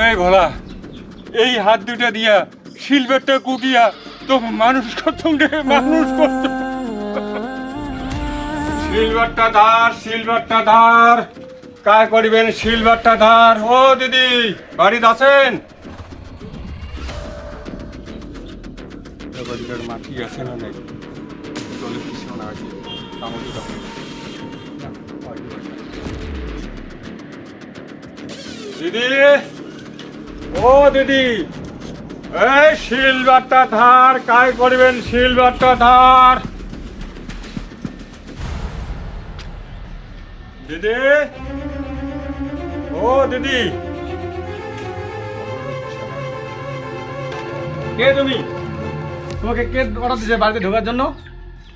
এই ভোলা, এই হাত দুটা দিয়া শিলবেটটা কুটিয়া তো মানুষ করতাম রে, মানুষ করতাম। সিলভারটা ধার কায় করিবেন? সিলভারটা ধার। ও দিদি, বাড়িতে আছেন? বাড়িটার মাটি আছে না নাই? জলের কিছু না আছে, দিদি, ও দিদি, এই সিলভারটা ধার কায় করিবেন? সিলভারটা ধার। দিদি, ও দিদি, কে তুমি? তোমাকে কে অর্ডার দিয়েছে বাড়িতে ঢোকার জন্য?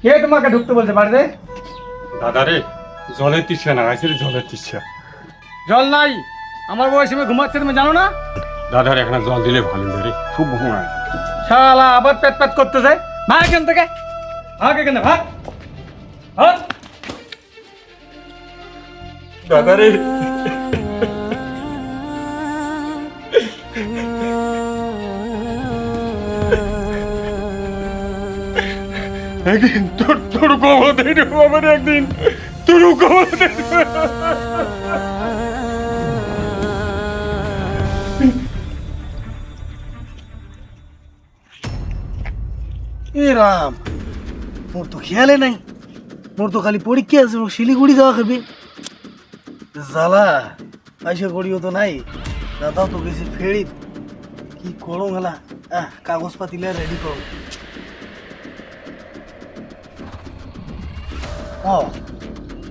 কে তোমাকে ঢুকতে বলছে বাড়িতে? দাদা রে, জলের তৃষ্ণা না আছে, জলের তৃষ্ণা। জল নাই? আমার বয়সে ঘুমাচ্ছে, তুমি জানো না? দাদার এখানে জল দিলে ভালো ধরে, খুব ঘুম আছে। শালা আবার পেট পেট করতেছে। ভাগ এখান থেকে, ভাগ এখানে, ভাগ ভাগ। দাদা রে, একদিন তোর কবর দেখে বাবার, একদিন তোর কবর দেখে। এ রাম, মোর তো খেয়ালে নাই। মোর তো খালি পরীক্ষা আছে, মোর শিলিগুড়ি যাওয়া খাবি। জ্বালা পয়সা করিও তো নাই। দাদাও তো গেছে ফেরি। কি করো মেলা? কাগজ পাতিলে রেডি করো। ও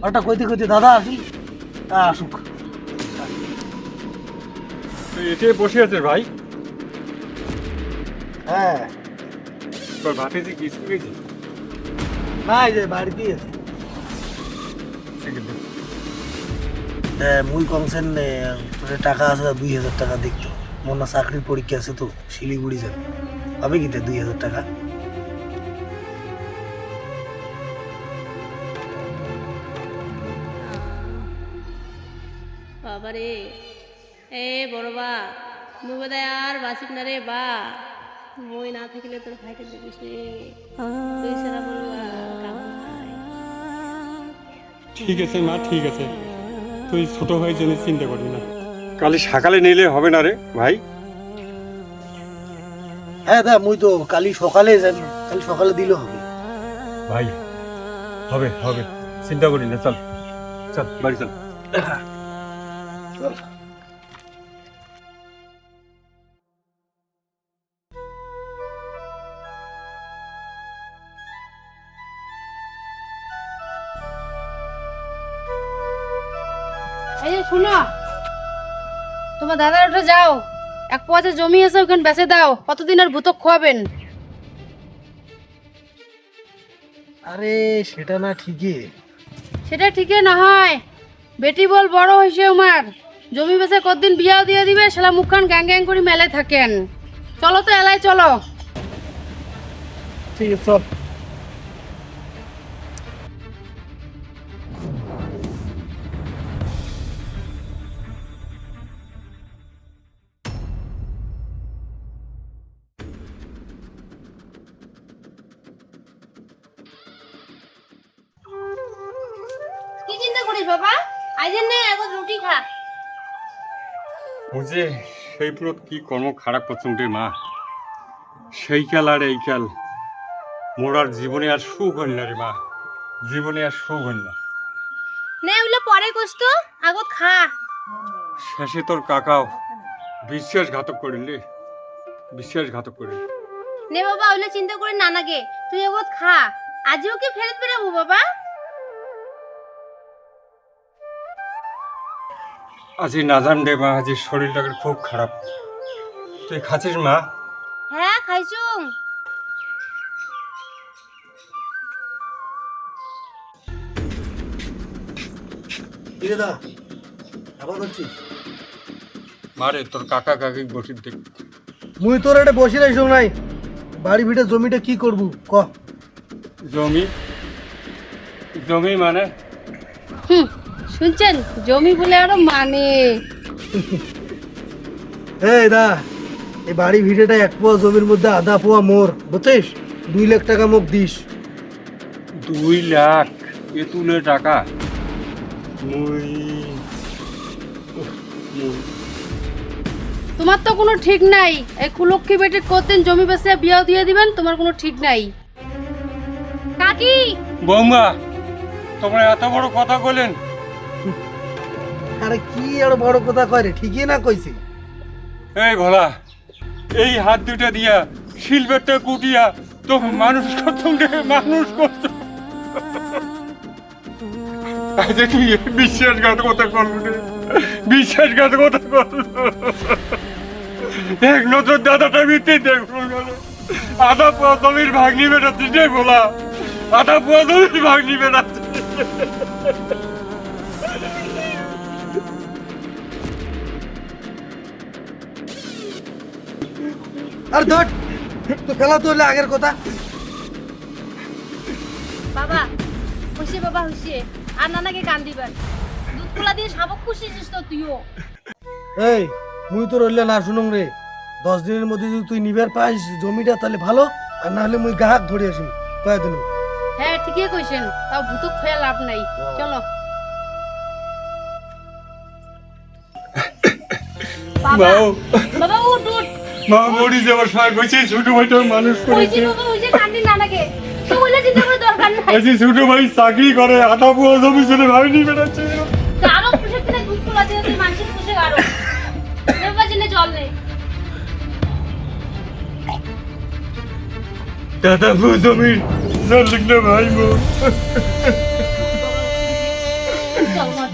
ওটা কইতে কইতে দাদা আসি, আসুক। এতে বসে আছে ভাই। হ্যাঁ, তোর ভাতে যে কিছু গেছে না এই যে বাড়িতেই আছে। মুই কমছেন টাকা আছে 2000 টাকা দেখতো। মোর না চাকরির পরীক্ষা আছে তো, শিলিগুড়ি যাবে। হবে কি 2000 টাকা? বাবারে, এ বড় বা, মুই বোধহয় আর বাঁচিব না রে বা। মই না থাকিলে তোর ভাইকে দেখিস রে, তুই সেরা বলবা কাম নাই। ঠিক আছে মা, ঠিক আছে, তুই ছোট ভাই জন্য চিন্তা করবি না। কালি সকালে নিলে হবে না রে ভাই? হ্যাঁ দা, মুই তো কালি সকালে যাবি। কালি সকালে দিলে হবে ভাই। হবে হবে, চিন্তা করি না। চল চল, বাড়ি চল। চল। এই যে শুনো, তোমার দাদার উঠে যাও, এক পথে জমি আছে ওখানে বেচে দাও। কতদিন আর ভূতক খোয়াবেন? আরে সেটা না ঠিকই। সেটা ঠিকই না হয়, বেটি বল বড় হয়েছে আমার, জমি বেচে কতদিন বিয়াও দিয়ে দিবে, শালা মুখখান গ্যাং গ্যাং করে মেলে থাকেন। চলো তো এলাই চলো। ঠিক আছে চল। কি চিন্তা করিস বাবা? আইজেন নে এখন রুটি খা। বুঝে সেই পুরো কি কর্ম খারাপ করছেন রে মা। সেই কাল আর এই কাল, মোর আর জীবনে আর সুখ হইল না রে মা, জীবনে আর সুখ হইল না। নে ওগুলো পরে কইস তো, আগত খা। শেষে তোর কাকাও বিশ্বাসঘাতক করিলে, বিশ্বাসঘাতক করিল। নে বাবা ওগুলো চিন্তা করে না নাগে, তুই আগত খা। আজও কি ফেরত বেরাবো বাবা? আজি না জান রে মা, আজি শরীরটা খুব খারাপ। তুই খাচ্ছিস মা? হ্যাঁ খাইছুম। কিরে দা, আবার হচ্ছিস? মারে তোর কাকা কাকি বসির দেখ। মুই তোর এটা বসে রাখছ নাই। বাড়ি ভিটে জমিটা কি করবো ক? জমি জমি মানে শুনছেন, জমি বলে আরো মানে। এই দা এই বাড়ি ভিড়েটা 1 পোয়া জমির মধ্যে আধা পোয়া মোর বুঝছিস 2 লাখ টাকা মোক দিস 2 লাখ এ তুলে টাকা মুই তোমার তো কোনো ঠিক নাই এই কুলক্ষী বেটে কতদিন জমি বেচে বিয়াও দিয়ে দিবেন তোমার কোনো ঠিক নাই কাকি বৌমা তোমরা এত বড় কথা বলেন। আরে কি আর বড় কথা কয় রে ঠিকই না কইছি এই ভোলা এই হাত দুটা দিয়া শিলবেটটা কুটিয়া তো মানুষ করতাম রে মানুষ করতাম। আজ তুই বিশ্বাসঘাতকতা করবি রে বিশ্বাসঘাতকতা করবি এক নজর দাদাটা মিটে দেখুন আধা পোয়া জমির ভাগ্নি বেড়াচ্ছিস রে ভোলা আধা পোয়া জমির ভাগ্নি বেড়াচ্ছিস। আর ধর তো খেলা তো হলে আগের কথা বাবা হইছে বাবা হইছে আর নানাকে কান দিবেন দুধ পোলা দিয়ে শাবক পুষিছিস তো তুইও এই মুই তো রইলে না শুনুম রে 10 দিনের মধ্যে যদি তুই নিবার পাইস জমিটা তাহলে ভালো আর না হলে মুই গাহাক ধরে আসি কয়ে দিন হ্যাঁ ঠিকই কইছেন তাও ভূতক খোয়া লাভ নাই চলো বাবা মাও বাবা উঠ উঠ মা মরি যাবার সময় কইছে ছোট ভাইটা মানুষ হইছে করেছে বাবা হইছে কান্দি নানাকে তো বলে যেতে কোনো দরকার নাই আজ ছোট ভাই চাকরি করে আধা পোয়া জমি ছেড়ে ভাগ্নি বেড়াচ্ছে। আরো পুষে কিনে দুধ পোলা দিয়ে তুই মানুষের পুষে আরো দেবা জিনে জল নেই দাদা পো জমির জল লিখলে ভাই মো চল মার